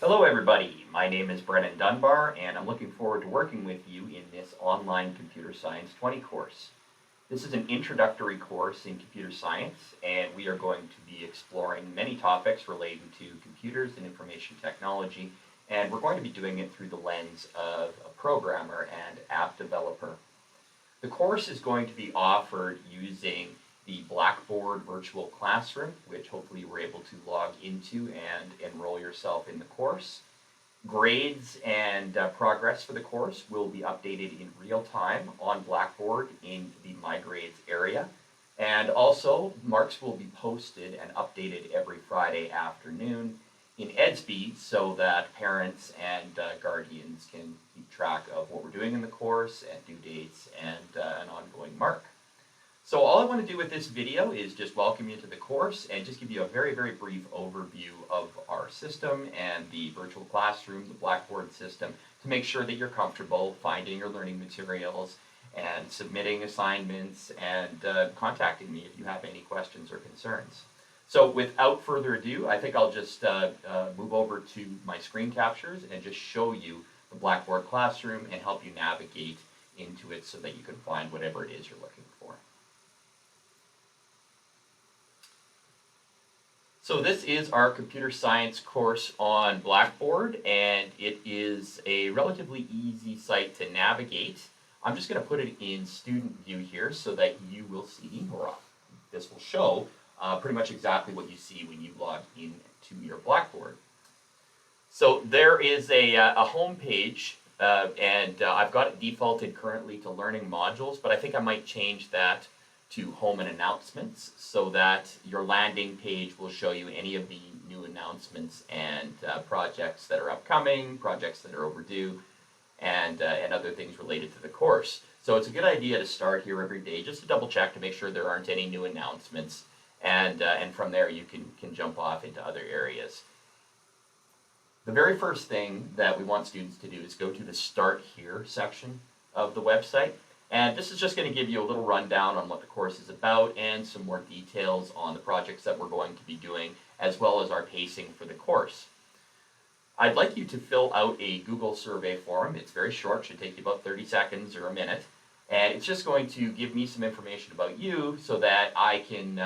Hello everybody, my name is Brennan Dunbar and I'm looking forward to working with you in this online Computer Science 20 course. This is an introductory course in computer science and we are going to be exploring many topics relating to computers and information technology, and we're going to be doing it through the lens of a programmer and app developer. The course is going to be offered using the Blackboard virtual classroom, which hopefully you were able to log into and enroll yourself in the course. Grades and progress for the course will be updated in real time on Blackboard in the My Grades area. And also, marks will be posted and updated every Friday afternoon in Edsby so that parents and guardians can keep track of what we're doing in the course and due dates and an ongoing mark. So all I want to do with this video is just welcome you to the course and just give you a very brief overview of our system and the virtual classroom, the Blackboard system, to make sure that you're comfortable finding your learning materials and submitting assignments and contacting me if you have any questions or concerns. So without further ado, I think I'll just move over to my screen captures and just show you the Blackboard classroom and help you navigate into it so that you can find whatever it is you're looking for. So this is our computer science course on Blackboard, and it is a relatively easy site to navigate. I'm just going to put it in student view here so that you will see, or this will show, pretty much exactly what you see when you log into your Blackboard. So there is a home page, and I've got it defaulted currently to learning modules, but I think I might change that to home and announcements so that your landing page will show you any of the new announcements and projects that are upcoming, projects that are overdue, and other things related to the course. So it's a good idea to start here every day just to double check to make sure there aren't any new announcements, and from there you can jump off into other areas. The very first thing that we want students to do is go to the Start Here section of the website. And this is just going to give you a little rundown on what the course is about and some more details on the projects that we're going to be doing, as well as our pacing for the course. I'd like you to fill out a Google survey form. It's very short, should take you about 30 seconds or a minute. And it's just going to give me some information about you so that I can,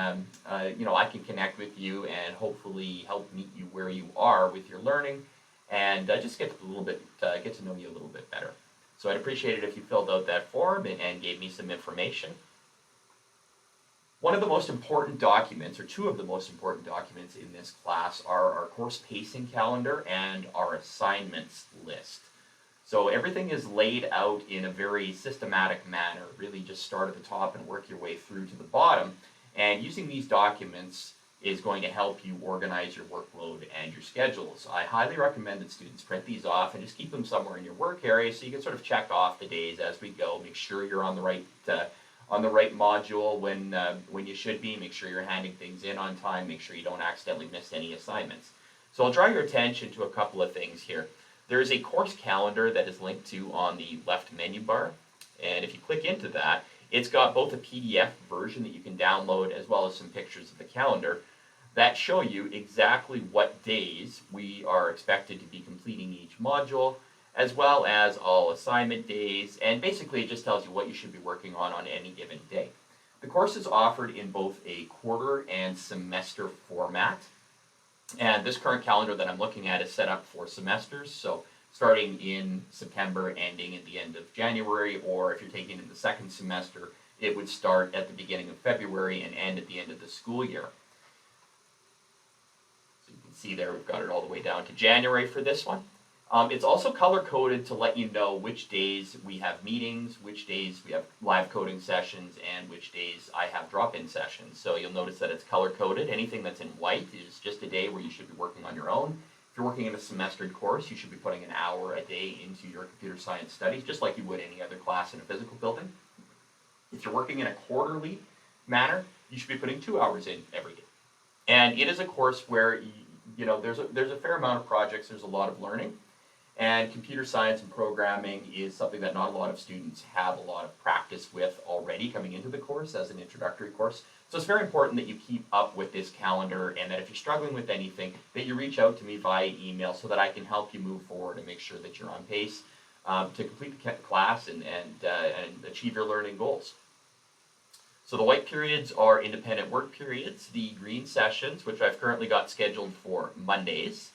I can connect with you and hopefully help meet you where you are with your learning, and just get to know you a little bit better. So I'd appreciate it if you filled out that form and gave me some information. One of the most important documents, or two of the most important documents in this class, are our course pacing calendar and our assignments list. So everything is laid out in a very systematic manner. Really just start at the top and work your way through to the bottom. And using these documents is going to help you organize your workload and your schedules. I highly recommend that students print these off and just keep them somewhere in your work area so you can sort of check off the days as we go. Make sure you're on the right module when you should be. Make sure you're handing things in on time. Make sure you don't accidentally miss any assignments. So I'll draw your attention to a couple of things here. There is a course calendar that is linked to on the left menu bar, and if you click into that, it's got both a PDF version that you can download as well as some pictures of the calendar that show you exactly what days we are expected to be completing each module, as well as all assignment days, and basically it just tells you what you should be working on any given day. The course is offered in both a quarter and semester format, and this current calendar that I'm looking at is set up for semesters, so starting in September, ending at the end of January, or if you're taking it in the second semester, it would start at the beginning of February and end at the end of the school year. So you can see there we've got it all the way down to January for this one. It's also color-coded to let you know which days we have meetings, which days we have live coding sessions, and which days I have drop-in sessions. So you'll notice that it's color-coded. Anything that's in white is just a day where you should be working on your own. If you're working in a semestered course, you should be putting an hour a day into your computer science studies, just like you would any other class in a physical building. If you're working in a quarterly manner, you should be putting 2 hours in every day. And it is a course where there's a fair amount of projects, there's a lot of learning. And computer science and programming is something that not a lot of students have a lot of practice with already coming into the course as an introductory course. So it's very important that you keep up with this calendar, and that if you're struggling with anything, that you reach out to me via email so that I can help you move forward and make sure that you're on pace to complete the class and achieve your learning goals. So the white periods are independent work periods. The green sessions, which I've currently got scheduled for Mondays,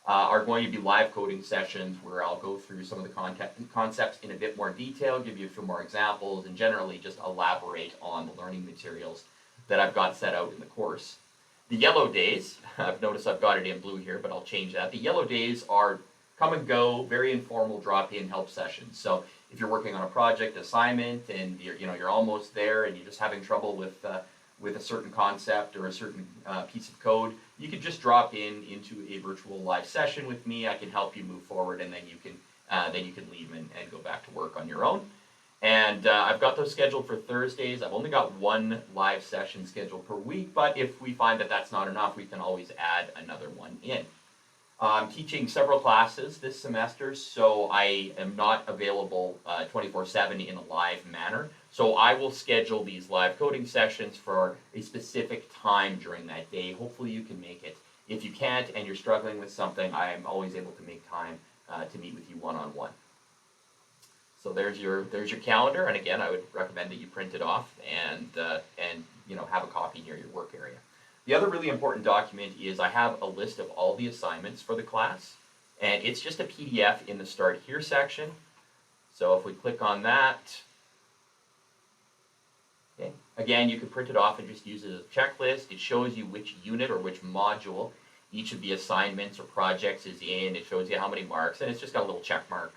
are going to be live coding sessions where I'll go through some of the concepts in a bit more detail, give you a few more examples, and generally just elaborate on the learning materials that I've got set out in the course. The yellow days, I've noticed I've got it in blue here, but I'll change that. The yellow days are come and go, very informal drop-in help sessions. So if you're working on a project assignment and you're almost there and you're just having trouble with a certain concept or a certain piece of code, you could just drop into a virtual live session with me. I can help you move forward, and then you can leave and go back to work on your own. And I've got those scheduled for Thursdays. I've only got one live session scheduled per week, but if we find that that's not enough, we can always add another one in. I'm teaching several classes this semester, so I am not available 24/7 in a live manner. So I will schedule these live coding sessions for a specific time during that day. Hopefully you can make it. If you can't and you're struggling with something, I am always able to make time to meet with you one-on-one. So there's your calendar, and again, I would recommend that you print it off and have a copy near your work area. The other really important document is I have a list of all the assignments for the class, and it's just a PDF in the Start Here section. So if we click on that, okay, again, you can print it off and just use it as a checklist. It shows you which unit or which module each of the assignments or projects is in. It shows you how many marks, and it's just got a little check mark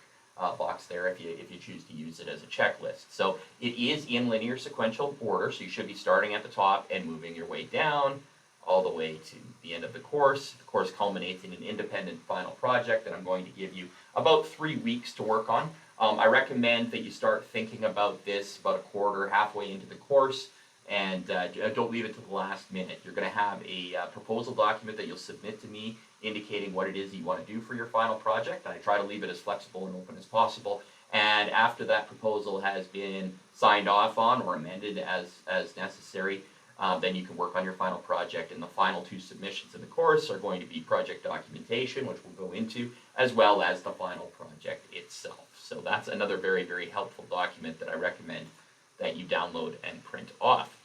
box there if you choose to use it as a checklist. So it is in linear sequential order, so you should be starting at the top and moving your way down all the way to the end of the course. The course culminates in an independent final project that I'm going to give you about 3 weeks to work on. I recommend that you start thinking about this about a quarter, halfway into the course, and don't leave it to the last minute. You're going to have a proposal document that you'll submit to me indicating what it is you want to do for your final project. I try to leave it as flexible and open as possible, and after that proposal has been signed off on or amended as necessary, then you can work on your final project, and the final 2 submissions in the course are going to be project documentation, which we'll go into, as well as the final project itself. So that's another very, very helpful document that I recommend that you download and print off.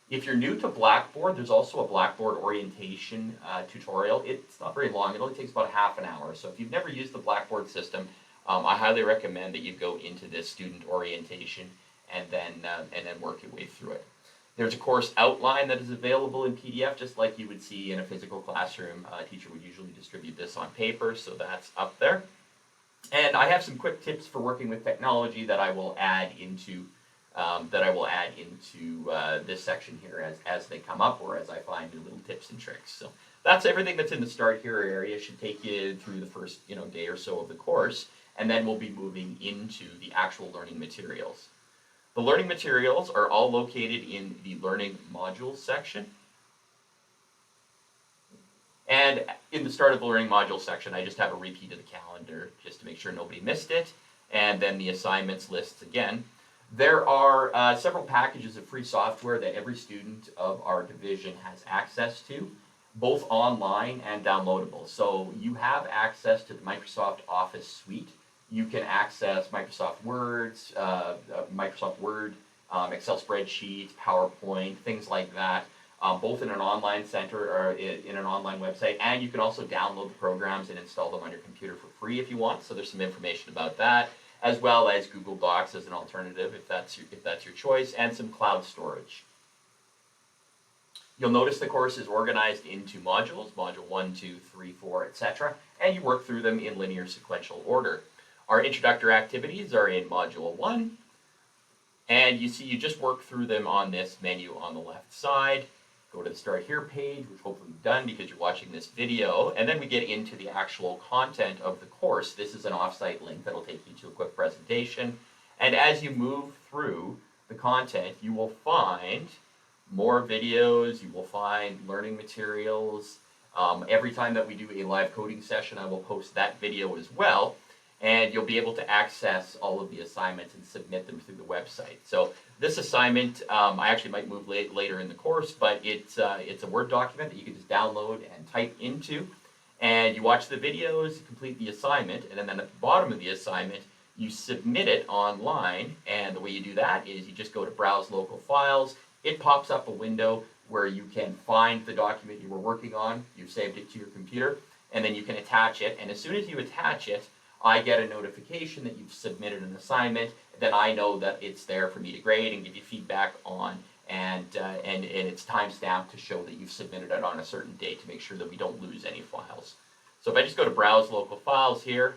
If you're new to Blackboard, there's also a Blackboard orientation tutorial. It's not very long. It only takes about half an hour. So if you've never used the Blackboard system, I highly recommend that you go into this student orientation and then work your way through it. There's a course outline that is available in PDF, just like you would see in a physical classroom. A teacher would usually distribute this on paper, so that's up there. And I have some quick tips for working with technology that I will add into this section here as they come up, or as I find new little tips and tricks. So that's everything that's in the Start Here area. It should take you through the first day or so of the course, and then we'll be moving into the actual learning materials. The learning materials are all located in the Learning Modules section. And in the start of the Learning Modules section, I just have a repeat of the calendar just to make sure nobody missed it. And then the assignments lists again. There are several packages of free software that every student of our division has access to, both online and downloadable. So you have access to the Microsoft Office suite. You can access Microsoft Word, Excel spreadsheets, PowerPoint, things like that, both in an online center or in an online website. And you can also download the programs and install them on your computer for free if you want. So there's some information about that, as well as Google Docs as an alternative if that's your choice, and some cloud storage. You'll notice the course is organized into modules, module 1, 2, 3, 4, etc., and you work through them in linear sequential order. Our introductory activities are in module 1, and you just work through them on this menu on the left side. Go to the Start Here page, which hopefully you've done because you're watching this video, and then we get into the actual content of the course. This is an off-site link that'll take you to a quick presentation, and as you move through the content, you will find more videos, you will find learning materials. Every time that we do a live coding session, I will post that video as well. and you'll be able to access all of the assignments and submit them through the website. So this assignment, I actually might move later in the course, but it's a Word document that you can just download and type into, and you watch the videos, you complete the assignment, and then at the bottom of the assignment, you submit it online, and the way you do that is you just go to Browse Local Files. It pops up a window where you can find the document you were working on, you've saved it to your computer, and then you can attach it, and as soon as you attach it, I get a notification that you've submitted an assignment, then I know that it's there for me to grade and give you feedback on, and it's timestamped to show that you've submitted it on a certain date to make sure that we don't lose any files. So if I just go to Browse Local Files here,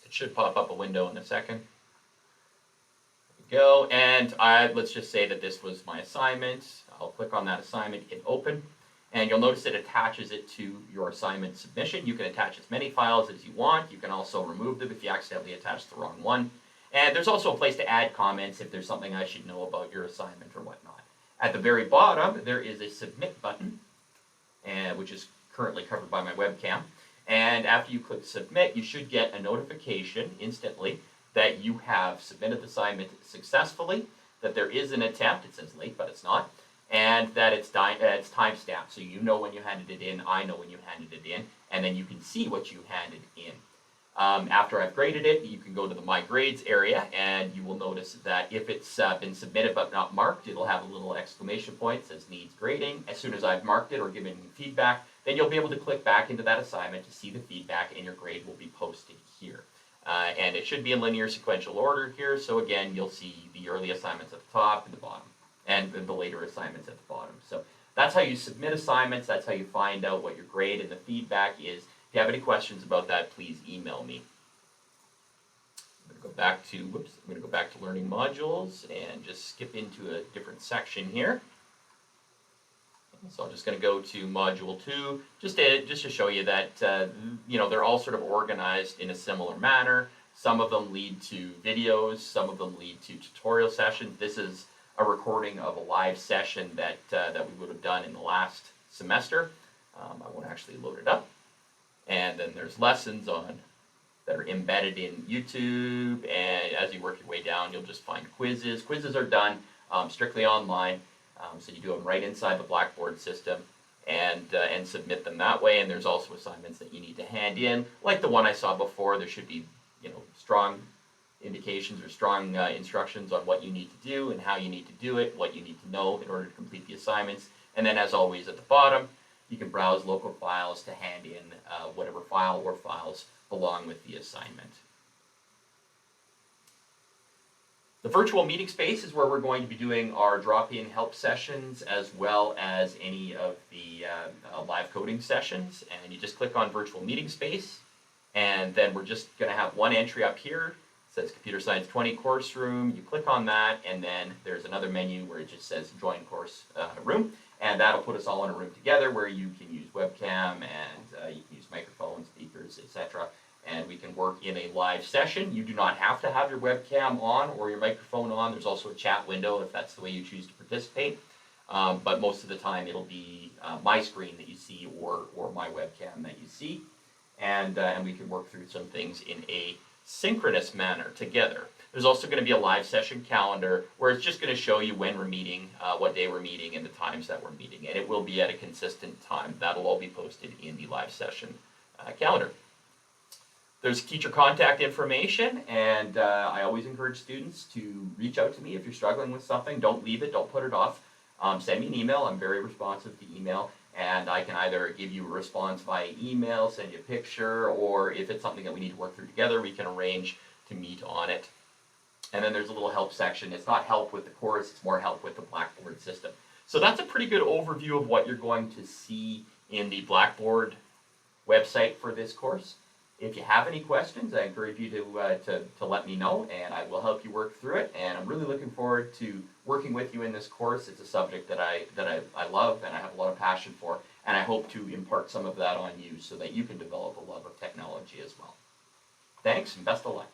it should pop up a window in a second. There we go, and let's just say that this was my assignment. I'll click on that assignment, hit Open, and you'll notice it attaches it to your assignment submission. You can attach as many files as you want. You can also remove them if you accidentally attach the wrong one. And there's also a place to add comments if there's something I should know about your assignment or whatnot. At the very bottom, there is a Submit button, which is currently covered by my webcam. And after you click Submit, you should get a notification instantly that you have submitted the assignment successfully, that there is an attempt. It says late, but it's not. And that it's timestamped, so you know when you handed it in, I know when you handed it in, and then you can see what you handed in. After I've graded it, you can go to the My Grades area, and you will notice that if it's been submitted but not marked, it'll have a little exclamation point that says Needs Grading. As soon as I've marked it or given feedback, then you'll be able to click back into that assignment to see the feedback, and your grade will be posted here. And it should be in linear sequential order here, so again, you'll see the early assignments at the top and the bottom, and the later assignments at the bottom. So that's how you submit assignments, that's how you find out what your grade and the feedback is. If you have any questions about that, please email me. I'm going to go back to learning modules and just skip into a different section here. So I'm just going to go to module 2, just to show you that they're all sort of organized in a similar manner. Some of them lead to videos, some of them lead to tutorial sessions. This is a recording of a live session that we would have done in the last semester. I won't actually load it up. And then there's lessons that are embedded in YouTube, and as you work your way down, you'll just find quizzes. Quizzes are done strictly online, so you do them right inside the Blackboard system and submit them that way. And there's also assignments that you need to hand in, like the one I saw before. There should be strong indications or strong instructions on what you need to do and how you need to do it, what you need to know in order to complete the assignments. And then, as always, at the bottom, you can browse local files to hand in whatever file or files belong with the assignment. The virtual meeting space is where we're going to be doing our drop-in help sessions, as well as any of the live coding sessions. And you just click on virtual meeting space, and then we're just going to have one entry up here. It says Computer Science 20 course room. You click on that, and then there's another menu where it just says Join Course Room. And that'll put us all in a room together where you can use webcam and you can use microphones, speakers, etc. And we can work in a live session. You do not have to have your webcam on or your microphone on. There's also a chat window if that's the way you choose to participate. But most of the time it'll be my screen that you see or my webcam that you see. And we can work through some things in a synchronous manner together. There's also going to be a live session calendar where it's just going to show you when we're meeting, what day we're meeting, and the times that we're meeting. And it will be at a consistent time. That'll all be posted in the live session calendar. There's teacher contact information, and I always encourage students to reach out to me if you're struggling with something. Don't leave it, don't put it off. Send me an email. I'm very responsive to email, and I can either give you a response via email, send you a picture, or if it's something that we need to work through together, we can arrange to meet on it. And then there's a little help section. It's not help with the course, it's more help with the Blackboard system. So that's a pretty good overview of what you're going to see in the Blackboard website for this course. If you have any questions, I encourage you to let me know, and I will help you work through it. And I'm really looking forward to working with you in this course. It's a subject that I love and I have a lot of passion for, and I hope to impart some of that on you so that you can develop a love of technology as well. Thanks, and best of luck.